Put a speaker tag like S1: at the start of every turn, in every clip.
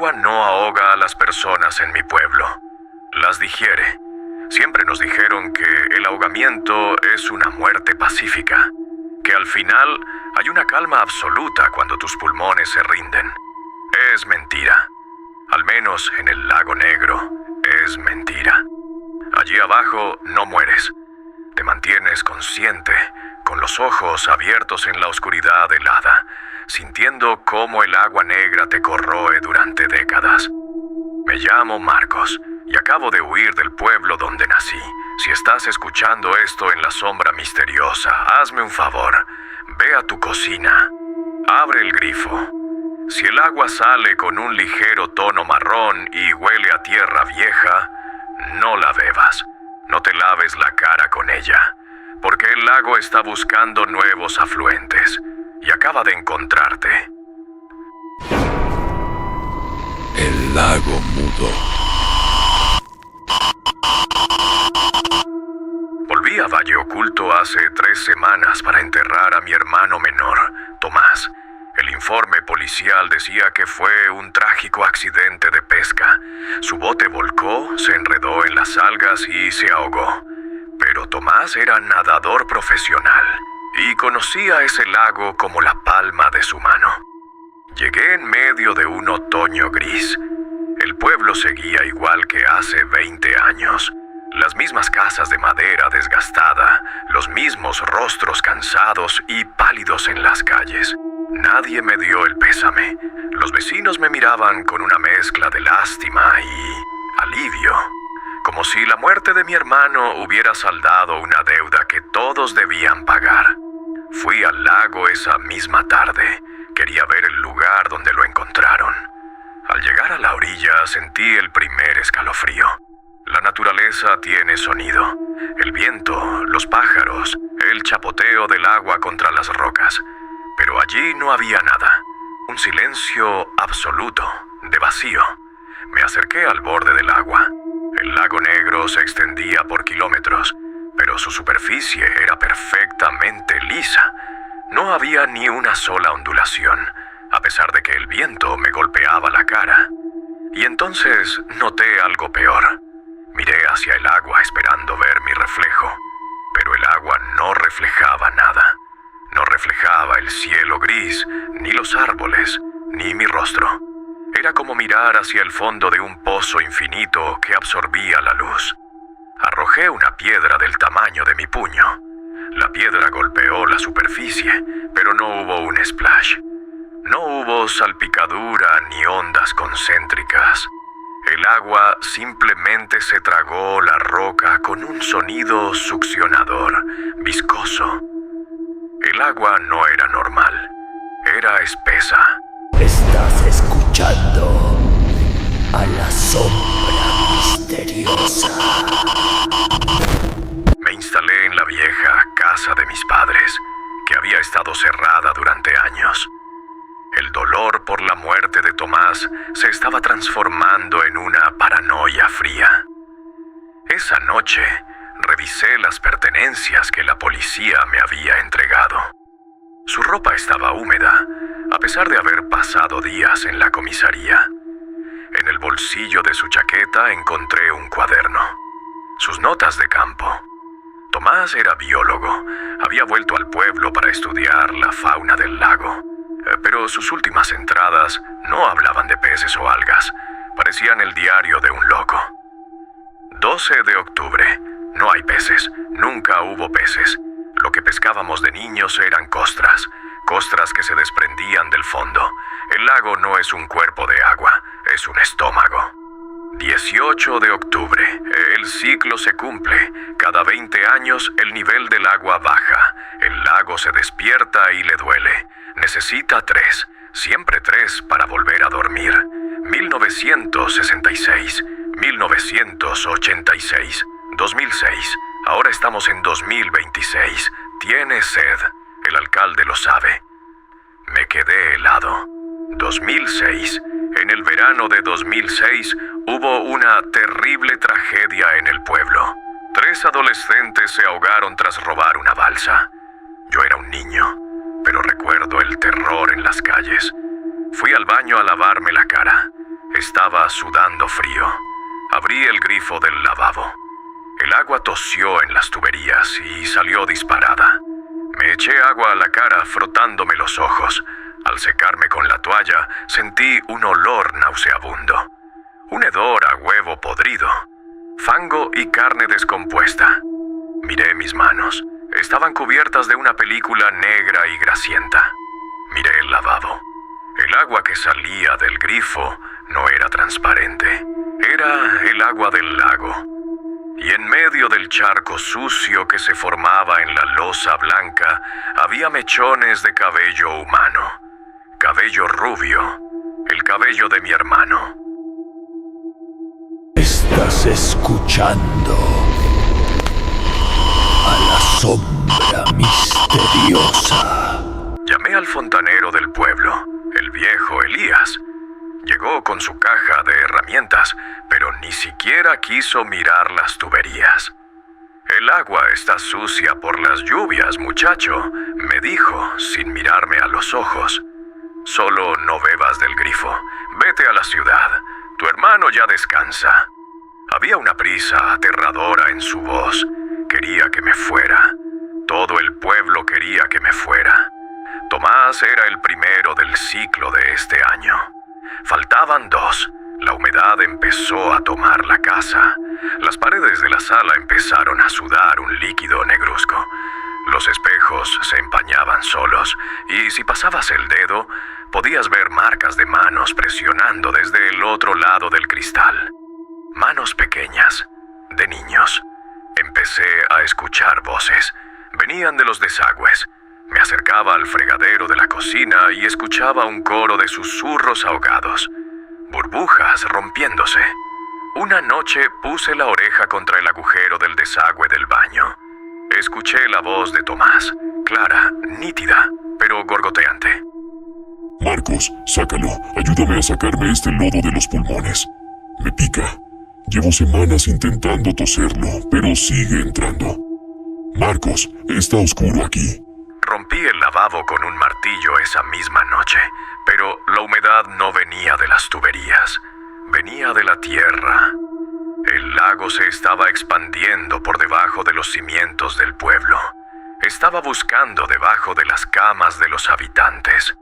S1: agua no ahoga a las personas en mi pueblo. Las digiere. Siempre nos dijeron que el ahogamiento es una muerte pacífica, que al final hay una calma absoluta cuando tus pulmones se rinden. Es mentira. Al menos en el lago Negro es mentira. Allí abajo no mueres. Te mantienes consciente, con los ojos abiertos en la oscuridad helada, sintiendo cómo el agua negra te corroe durante décadas. Me llamo Marcos y acabo de huir del pueblo donde nací. Si estás escuchando esto en la sombra misteriosa, hazme un favor. Ve a tu cocina. Abre el grifo. Si el agua sale con un ligero tono marrón y huele a tierra vieja, no la bebas. No te laves la cara con ella, porque el lago está buscando nuevos afluentes y acaba de encontrarte.
S2: El lago mudo.
S1: Volví a Valle Oculto hace 3 semanas para enterrar a mi hermano menor, Tomás. El informe policial decía que fue un trágico accidente de pesca. Su bote volcó, se enredó en las algas y se ahogó. Pero Tomás era nadador profesional y conocía ese lago como la palma de su mano. Llegué en medio de un otoño gris. El pueblo seguía igual que hace 20 años. Las mismas casas de madera desgastada, los mismos rostros cansados y pálidos en las calles. Nadie me dio el pésame. Los vecinos me miraban con una mezcla de lástima y alivio, como si la muerte de mi hermano hubiera saldado una deuda que todos debían pagar. Fui al lago esa misma tarde. Quería ver el lugar donde lo encontraron. Al llegar a la orilla sentí el primer escalofrío. La naturaleza tiene sonido. El viento, los pájaros, el chapoteo del agua contra las rocas. Pero allí no había nada. Un silencio absoluto, de vacío. Me acerqué al borde del agua. El lago Negro se extendía por kilómetros, pero su superficie era perfectamente lisa. No había ni una sola ondulación, a pesar de que el viento me golpeaba la cara. Y entonces noté algo peor. Miré hacia el agua esperando ver mi reflejo, pero el agua no reflejaba nada. No reflejaba el cielo gris, ni los árboles, ni mi rostro. Era como mirar hacia el fondo de un pozo infinito que absorbía la luz. Arrojé una piedra del tamaño de mi puño. La piedra golpeó la superficie, pero no hubo un splash. No hubo salpicadura ni ondas concéntricas. El agua simplemente se tragó la roca con un sonido succionador, viscoso. El agua no era normal, era espesa.
S3: Estás escuchando a la sombra misteriosa.
S1: Me instalé en la vieja casa de mis padres, que había estado cerrada durante años. El dolor por la muerte de Tomás se estaba transformando en una paranoia fría. Esa noche, revisé las pertenencias que la policía me había entregado. Su ropa estaba húmeda, a pesar de haber pasado días en la comisaría. En el bolsillo de su chaqueta encontré un cuaderno. Sus notas de campo. Tomás era biólogo. Había vuelto al pueblo para estudiar la fauna del lago. Pero sus últimas entradas no hablaban de peces o algas. Parecían el diario de un loco. 12 de octubre. No hay peces. Nunca hubo peces. Lo que pescábamos de niños eran costras. Costras que se desprendían del fondo. El lago no es un cuerpo de agua, es un estómago. 18 de octubre. El ciclo se cumple. Cada 20 años el nivel del agua baja. El lago se despierta y le duele. Necesita 3, siempre 3 para volver a dormir. 1966, 1986, 2006. Ahora estamos en 2026. Tiene sed. El alcalde lo sabe. Me quedé helado. 2006. En el verano de 2006 hubo una terrible tragedia en el pueblo. 3 adolescentes se ahogaron tras robar una balsa. Yo era un niño, pero recuerdo el terror en las calles. Fui al baño a lavarme la cara. Estaba sudando frío. Abrí el grifo del lavabo. El agua tosió en las tuberías y salió disparada. Me eché agua a la cara frotándome los ojos. Al secarme con la toalla, sentí un olor nauseabundo. Un hedor a huevo podrido, fango y carne descompuesta. Miré mis manos. Estaban cubiertas de una película negra y grasienta. Miré el lavabo. El agua que salía del grifo no era transparente. Era el agua del lago. Y en medio del charco sucio que se formaba en la losa blanca, había mechones de cabello humano. Cabello rubio. El cabello de mi hermano.
S3: Estás escuchando a la sombra misteriosa.
S1: Llamé al fontanero del pueblo, el viejo Elías. Llegó con su caja de herramientas, pero ni siquiera quiso mirar las tuberías. El agua está sucia por las lluvias, muchacho, me dijo, sin mirarme a los ojos. Solo no bebas del grifo. Vete a la ciudad. Tu hermano ya descansa. Había una prisa aterradora en su voz. Quería que me fuera. Todo el pueblo quería que me fuera. Tomás era el primero del ciclo de este año. Faltaban 2. La humedad empezó a tomar la casa. Las paredes de la sala empezaron a sudar un líquido negruzco. Los espejos se empañaban solos, y si pasabas el dedo, podías ver marcas de manos presionando desde el otro lado del cristal. Manos pequeñas, de niños. Empecé a escuchar voces. Venían de los desagües. Me acercaba al fregadero de la cocina y escuchaba un coro de susurros ahogados. Burbujas rompiéndose. Una noche puse la oreja contra el agujero del desagüe del baño. Escuché la voz de Tomás, clara, nítida, pero gorgoteante.
S4: Marcos, sácalo. Ayúdame a sacarme este lodo de los pulmones. Me pica. Llevo semanas intentando toserlo, pero sigue entrando. Marcos, está oscuro aquí.
S1: Rompí el lavabo con un martillo esa misma noche, pero la humedad no venía de las tuberías, venía de la tierra. El lago se estaba expandiendo por debajo de los cimientos del pueblo. Estaba buscando debajo de las camas de los habitantes.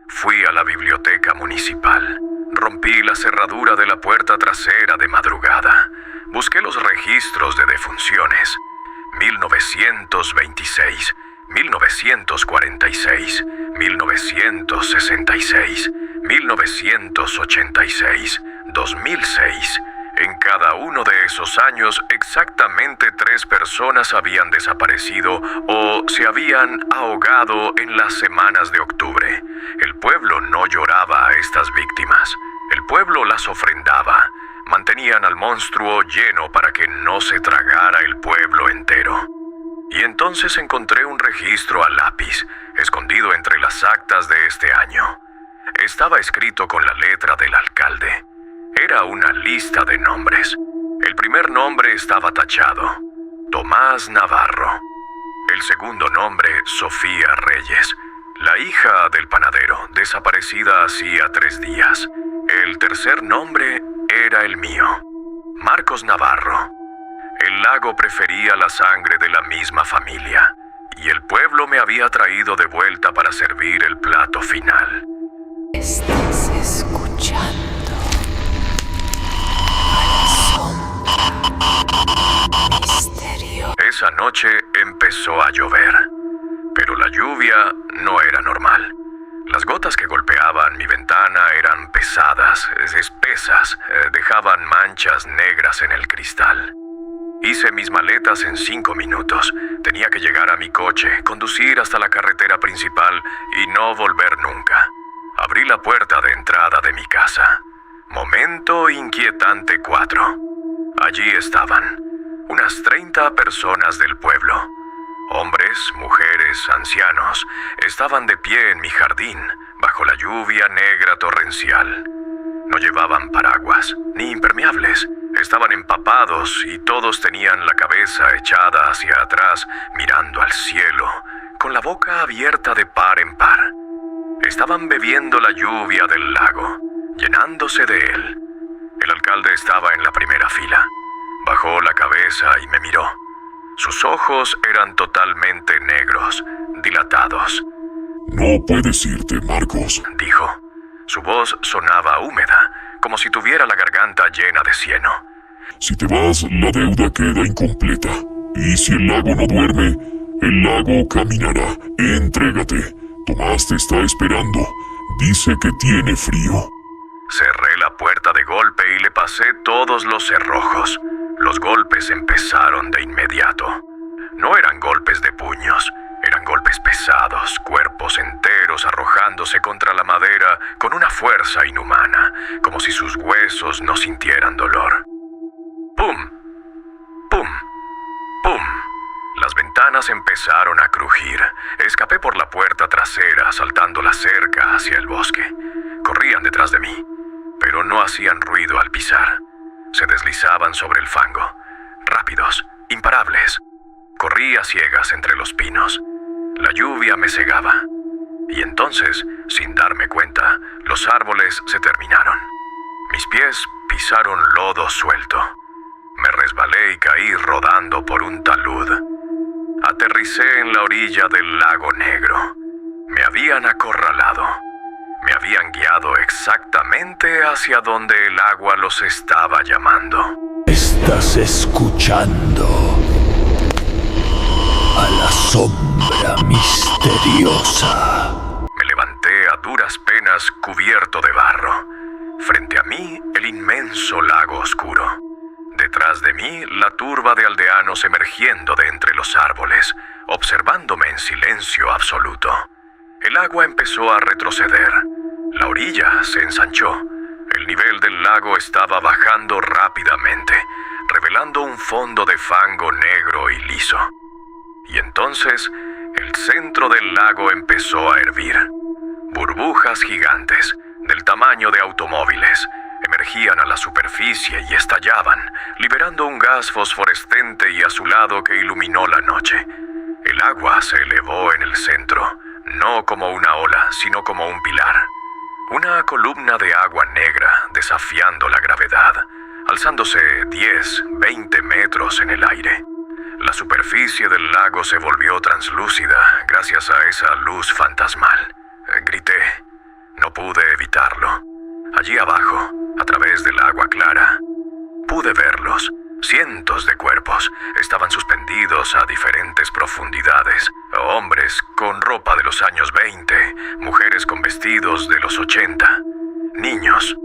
S1: Fui a la biblioteca municipal. Rompí la cerradura de la puerta trasera de madrugada. Busqué los registros de defunciones. 1926, 1946, 1966, 1986, 2006. En cada uno de esos años, exactamente 3 personas habían desaparecido o se habían ahogado en las semanas de octubre. El pueblo no lloraba a estas víctimas. El pueblo las ofrendaba. Mantenían al monstruo lleno para que no se tragara el pueblo entero. Y entonces encontré un registro a lápiz, escondido entre las actas de este año. Estaba escrito con la letra del alcalde. Era una lista de nombres. El primer nombre estaba tachado, Tomás Navarro. El segundo nombre, Sofía Reyes, la hija del panadero, desaparecida hacía 3 días. El tercer nombre era el mío, Marcos Navarro. El lago prefería la sangre de la misma familia, y el pueblo me había traído de vuelta para servir el plato final.
S5: Estás escuchando a la sombra misteriosa.
S1: Esa noche empezó a llover, pero la lluvia no era normal. Las gotas que golpeaban mi ventana eran pesadas, espesas, dejaban manchas negras en el cristal. Hice mis maletas en 5 minutos. Tenía que llegar a mi coche, conducir hasta la carretera principal y no volver nunca. Abrí la puerta de entrada de mi casa. Momento inquietante 4. Allí estaban, unas 30 personas del pueblo. Hombres, mujeres, ancianos, estaban de pie en mi jardín, bajo la lluvia negra torrencial. No llevaban paraguas, ni impermeables. Estaban empapados y todos tenían la cabeza echada hacia atrás, mirando al cielo, con la boca abierta de par en par. Estaban bebiendo la lluvia del lago. llenándose de él. El alcalde estaba en la primera fila. Bajó la cabeza y me miró. Sus ojos eran totalmente negros, dilatados.
S4: No puedes irte, Marcos,
S1: dijo. Su voz sonaba húmeda, como si tuviera la garganta llena de cieno.
S4: Si te vas, la deuda queda incompleta. Y si el lago no duerme, el lago caminará. Entrégate. Tomás te está esperando. Dice que tiene frío.
S1: Cerré la puerta de golpe y le pasé todos los cerrojos. Los golpes empezaron de inmediato. No eran golpes de puños, eran golpes pesados, cuerpos enteros arrojándose contra la madera con una fuerza inhumana, como si sus huesos no sintieran dolor. ¡Pum! ¡Pum! ¡Pum! Las ventanas empezaron a crujir. Escapé por la puerta trasera, saltando la cerca hacia el bosque. Corrían detrás de mí, pero no hacían ruido al pisar. Se deslizaban sobre el fango, rápidos, imparables. Corrí a ciegas entre los pinos. La lluvia me cegaba. Y entonces, sin darme cuenta, los árboles se terminaron. Mis pies pisaron lodo suelto. Me resbalé y caí rodando por un talud. Aterricé en la orilla del lago Negro. Me habían acorralado. Me habían guiado exactamente hacia donde el agua los estaba llamando.
S3: Estás escuchando a la sombra misteriosa.
S1: Me levanté a duras penas cubierto de barro. Frente a mí, el inmenso lago oscuro. Detrás de mí, la turba de aldeanos emergiendo de entre los árboles, observándome en silencio absoluto. El agua empezó a retroceder. La orilla se ensanchó. El nivel del lago estaba bajando rápidamente, revelando un fondo de fango negro y liso. Y entonces, el centro del lago empezó a hervir. Burbujas gigantes, del tamaño de automóviles, emergían a la superficie y estallaban, liberando un gas fosforescente y azulado que iluminó la noche. El agua se elevó en el centro, no como una ola, sino como un pilar. Una columna de agua negra desafiando la gravedad, alzándose 10, 20 metros en el aire. La superficie del lago se volvió translúcida gracias a esa luz fantasmal. Grité. No pude evitarlo. Allí abajo, a través del agua clara, pude verlos. Cientos de cuerpos estaban suspendidos a diferentes profundidades. Hombres con ropa de los años 20, mujeres con vestidos de los 80. Niños.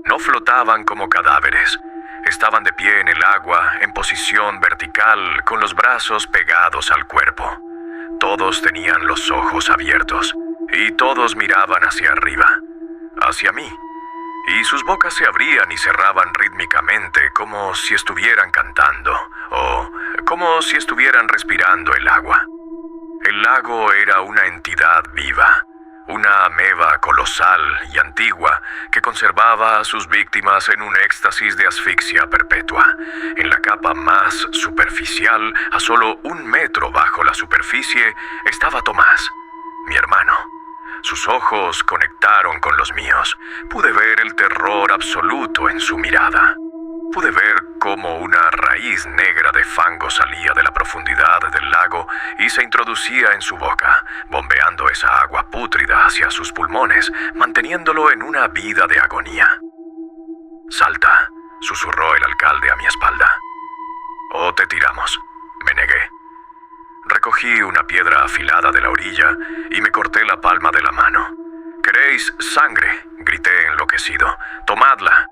S1: No flotaban como cadáveres. Estaban de pie en el agua, en posición vertical, con los brazos pegados al cuerpo. Todos tenían los ojos abiertos, y todos miraban hacia arriba, hacia mí. Y sus bocas se abrían y cerraban rítmicamente como si estuvieran cantando o como si estuvieran respirando el agua. El lago era una entidad viva, una ameba colosal y antigua que conservaba a sus víctimas en un éxtasis de asfixia perpetua. En la capa más superficial, a solo 1 metro bajo la superficie, estaba Tomás, mi hermano. Sus ojos conectaron con los míos. Pude ver el terror absoluto en su mirada. Pude ver cómo una raíz negra de fango salía de la profundidad del lago y se introducía en su boca, bombeando esa agua pútrida hacia sus pulmones, manteniéndolo en una vida de agonía. «Salta», susurró el alcalde a mi espalda. «O te tiramos», me negué. Recogí una piedra afilada de la orilla y me corté la palma de la mano. «¿Queréis sangre?», grité enloquecido. «Tomadla».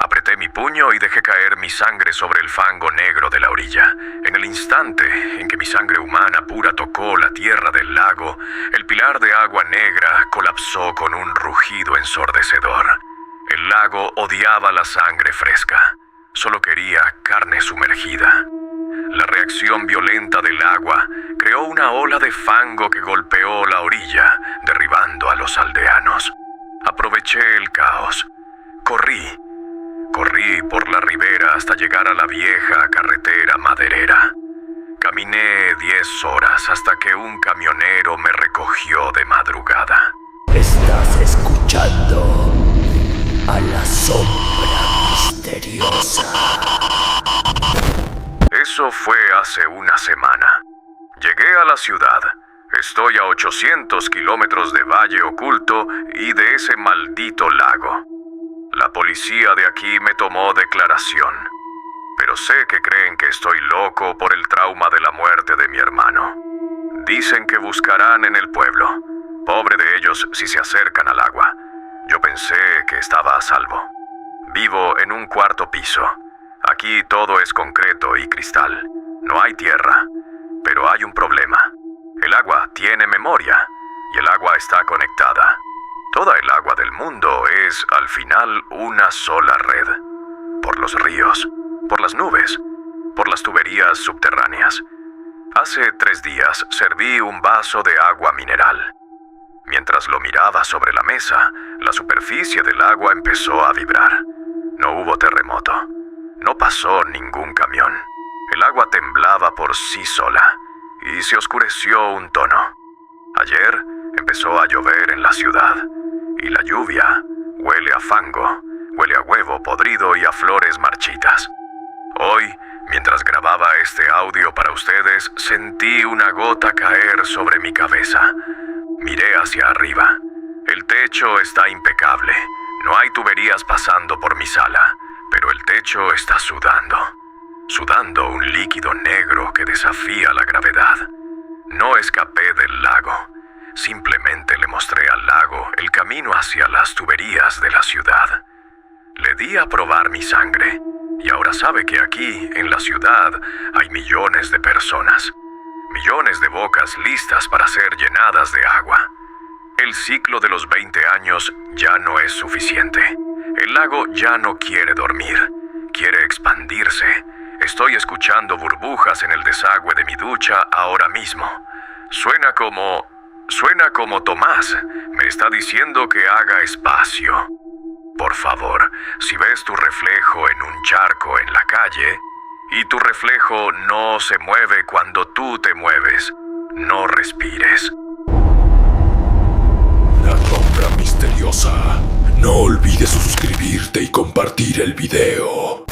S1: Apreté mi puño y dejé caer mi sangre sobre el fango negro de la orilla. En el instante en que mi sangre humana pura tocó la tierra del lago, el pilar de agua negra colapsó con un rugido ensordecedor. El lago odiaba la sangre fresca. Solo quería carne sumergida. La reacción violenta del agua creó una ola de fango que golpeó la orilla, derribando a los aldeanos. Aproveché el caos. Corrí por la ribera hasta llegar a la vieja carretera maderera. Caminé 10 horas hasta que un camionero me recogió de madrugada.
S3: Estás escuchando a la sombra misteriosa.
S1: Eso fue hace una semana. Llegué a la ciudad. Estoy a 800 kilómetros de Valle Oculto y de ese maldito lago. La policía de aquí me tomó declaración, pero sé que creen que estoy loco por el trauma de la muerte de mi hermano. Dicen que buscarán en el pueblo. Pobre de ellos si se acercan al agua. Yo pensé que estaba a salvo. Vivo en un cuarto piso. Aquí todo es concreto y cristal. No hay tierra. Pero hay un problema. El agua tiene memoria y el agua está conectada. Toda el agua del mundo es, al final, una sola red. Por los ríos, por las nubes, por las tuberías subterráneas. Hace 3 días serví un vaso de agua mineral. Mientras lo miraba sobre la mesa, la superficie del agua empezó a vibrar. No hubo terremoto. No pasó ningún camión. El agua temblaba por sí sola y se oscureció un tono. Ayer empezó a llover en la ciudad y la lluvia huele a fango, huele a huevo podrido y a flores marchitas. Hoy, mientras grababa este audio para ustedes, sentí una gota caer sobre mi cabeza. Miré hacia arriba. El techo está impecable. No hay tuberías pasando por mi sala, pero el techo está sudando. Sudando un líquido negro que desafía la gravedad. No escapé del lago. Simplemente le mostré al lago el camino hacia las tuberías de la ciudad. Le di a probar mi sangre, y ahora sabe que aquí, en la ciudad, hay millones de personas. Millones de bocas listas para ser llenadas de agua. El ciclo de los 20 años ya no es suficiente. El lago ya no quiere dormir, quiere expandirse. Estoy escuchando burbujas en el desagüe de mi ducha ahora mismo. Suena como Tomás me está diciendo que haga espacio. Por favor, si ves tu reflejo en un charco en la calle y tu reflejo no se mueve cuando tú te mueves, no respires.
S3: La sombra misteriosa. No olvides suscribirte y compartir el video.